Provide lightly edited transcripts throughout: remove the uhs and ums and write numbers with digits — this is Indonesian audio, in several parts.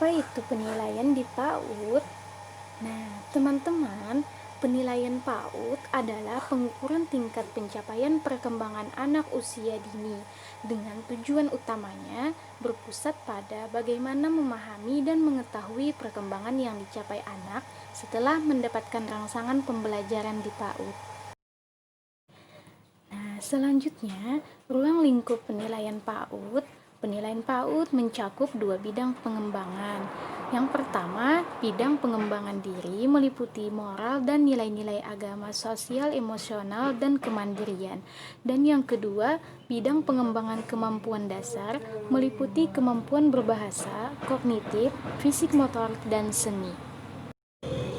Apa itu penilaian di PAUD? Nah, teman-teman, penilaian PAUD adalah pengukuran tingkat pencapaian perkembangan anak usia dini dengan tujuan utamanya berpusat pada bagaimana memahami dan mengetahui perkembangan yang dicapai anak setelah mendapatkan rangsangan pembelajaran di PAUD. Nah, selanjutnya, ruang lingkup penilaian PAUD. Penilaian PAUD mencakup dua bidang pengembangan. Yang pertama, bidang pengembangan diri meliputi moral dan nilai-nilai agama, sosial, emosional, dan kemandirian. Dan yang kedua, bidang pengembangan kemampuan dasar meliputi kemampuan berbahasa, kognitif, fisik motor, dan seni.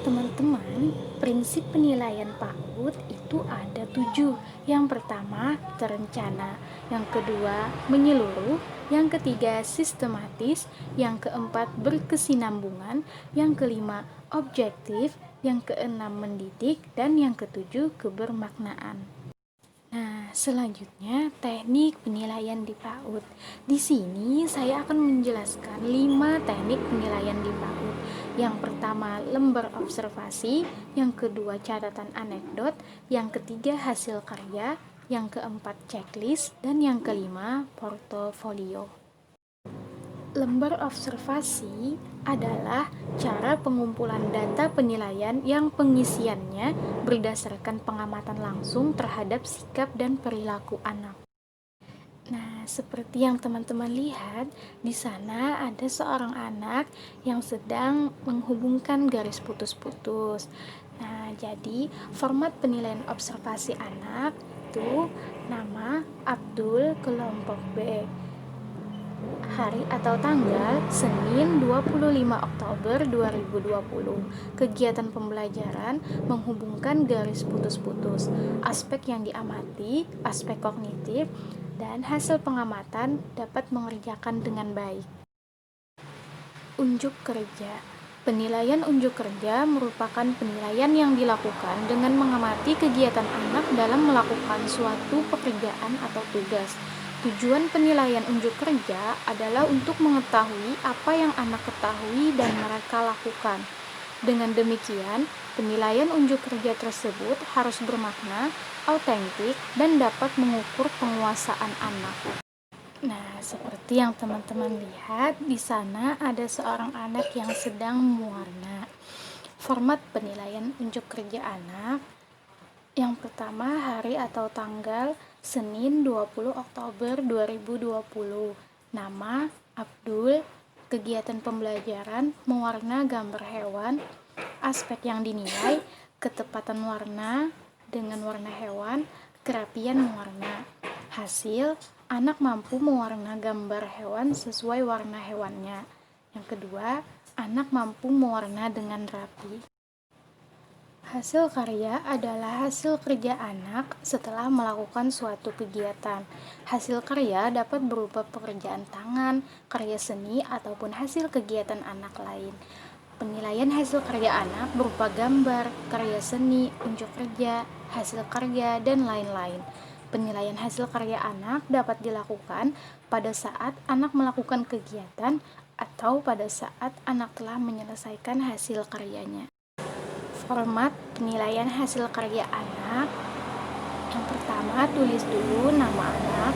Teman-teman, prinsip penilaian PAUD itu ada 7. Yang pertama, terencana. Yang kedua, menyeluruh. Yang ketiga, sistematis. Yang keempat, berkesinambungan. Yang kelima, objektif. Yang keenam, mendidik. Dan yang ketujuh, kebermaknaan. Nah, selanjutnya teknik penilaian di PAUD. Di sini saya akan menjelaskan 5 teknik penilaian di PAUD. Yang pertama, lembar observasi, yang kedua, catatan anekdot, yang ketiga, hasil karya, yang keempat, checklist, dan yang kelima, portofolio. Lembar observasi adalah cara pengumpulan data penilaian yang pengisiannya berdasarkan pengamatan langsung terhadap sikap dan perilaku anak. Nah, seperti yang teman-teman lihat, di sana ada seorang anak yang sedang menghubungkan garis putus-putus. Nah, jadi format penilaian observasi anak itu nama Abdul, kelompok B. Hari atau tanggal Senin 25 Oktober 2020. Kegiatan pembelajaran menghubungkan garis putus-putus. Aspek yang diamati, aspek kognitif, dan hasil pengamatan dapat mengerjakan dengan baik. Unjuk kerja. Penilaian unjuk kerja merupakan penilaian yang dilakukan dengan mengamati kegiatan anak dalam melakukan suatu pekerjaan atau tugas. Tujuan penilaian unjuk kerja adalah untuk mengetahui apa yang anak ketahui dan mereka lakukan. Dengan demikian, penilaian unjuk kerja tersebut harus bermakna, autentik, dan dapat mengukur penguasaan anak. Nah, seperti yang teman-teman lihat, di sana ada seorang anak yang sedang mewarna. Format penilaian unjuk kerja anak. Yang pertama, hari atau tanggal Senin 20 Oktober 2020. Nama Abdul. Kegiatan pembelajaran mewarna gambar hewan. Aspek yang dinilai ketepatan warna dengan warna hewan, kerapian mewarna. Hasil, anak mampu mewarna gambar hewan sesuai warna hewannya. Yang kedua, anak mampu mewarna dengan rapi. Hasil karya adalah hasil kerja anak setelah melakukan suatu kegiatan. Hasil karya dapat berupa pekerjaan tangan, karya seni, ataupun hasil kegiatan anak lain. Penilaian hasil karya anak berupa gambar, karya seni, unjuk kerja, hasil karya, dan lain-lain. Penilaian hasil karya anak dapat dilakukan pada saat anak melakukan kegiatan atau pada saat anak telah menyelesaikan hasil karyanya. Format penilaian hasil karya anak. Yang pertama, tulis dulu nama anak.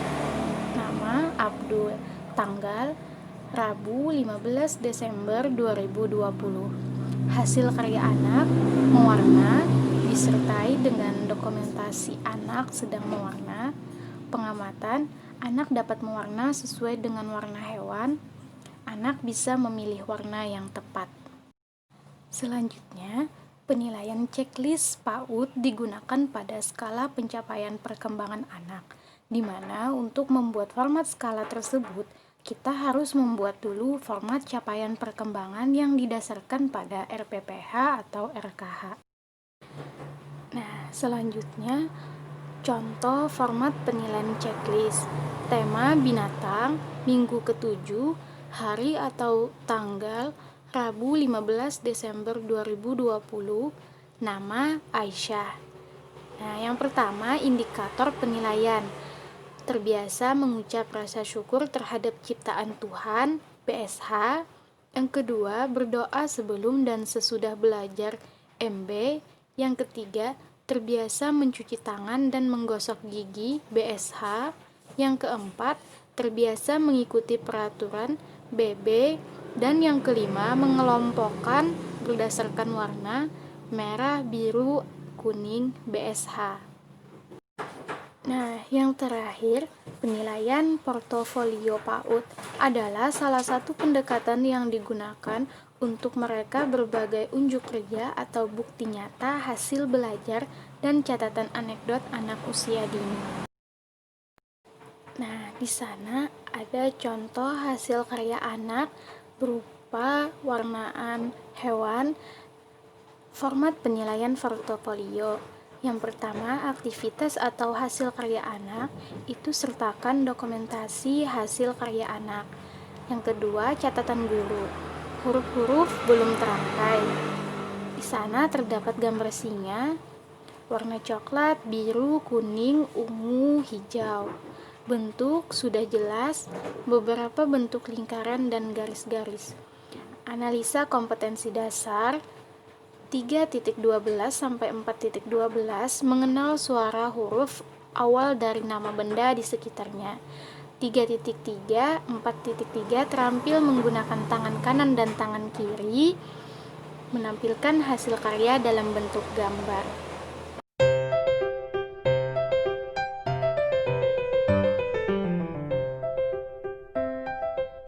Nama Abdul. Tanggal Rabu 15 Desember 2020. Hasil karya anak mewarna disertai dengan dokumentasi anak sedang mewarna. Pengamatan, anak dapat mewarna sesuai dengan warna hewan. Anak bisa memilih warna yang tepat. Selanjutnya, penilaian checklist PAUD digunakan pada skala pencapaian perkembangan anak, di mana untuk membuat format skala tersebut, kita harus membuat dulu format capaian perkembangan yang didasarkan pada RPPH atau RKH. Nah, selanjutnya, contoh format penilaian checklist. Tema binatang, minggu ke-7, hari atau tanggal Rabu 15 Desember 2020, nama Aisyah. Nah, yang pertama, indikator penilaian. Terbiasa mengucap rasa syukur terhadap ciptaan Tuhan, PSH. Yang kedua, berdoa sebelum dan sesudah belajar MB. Yang ketiga, terbiasa mencuci tangan dan menggosok gigi BSH. Yang keempat, terbiasa mengikuti peraturan BB. Dan yang kelima, mengelompokkan berdasarkan warna merah, biru, kuning BSH. Nah, yang terakhir, penilaian portofolio PAUD adalah salah satu pendekatan yang digunakan untuk mereka berbagai unjuk kerja atau bukti nyata hasil belajar dan catatan anekdot anak usia dini. Nah, di sana ada contoh hasil karya anak berupa warnaan hewan, format penilaian portofolio. Yang pertama, aktivitas atau hasil karya anak itu sertakan dokumentasi hasil karya anak. Yang kedua, catatan guru. Huruf-huruf belum terangkai. Di sana terdapat gambar singa, warna coklat, biru, kuning, ungu, hijau. Bentuk sudah jelas, beberapa bentuk lingkaran dan garis-garis. Analisa kompetensi dasar 3.12 sampai 4.12 mengenal suara huruf awal dari nama benda di sekitarnya. 3.3, 4.3 terampil menggunakan tangan kanan dan tangan kiri menampilkan hasil karya dalam bentuk gambar.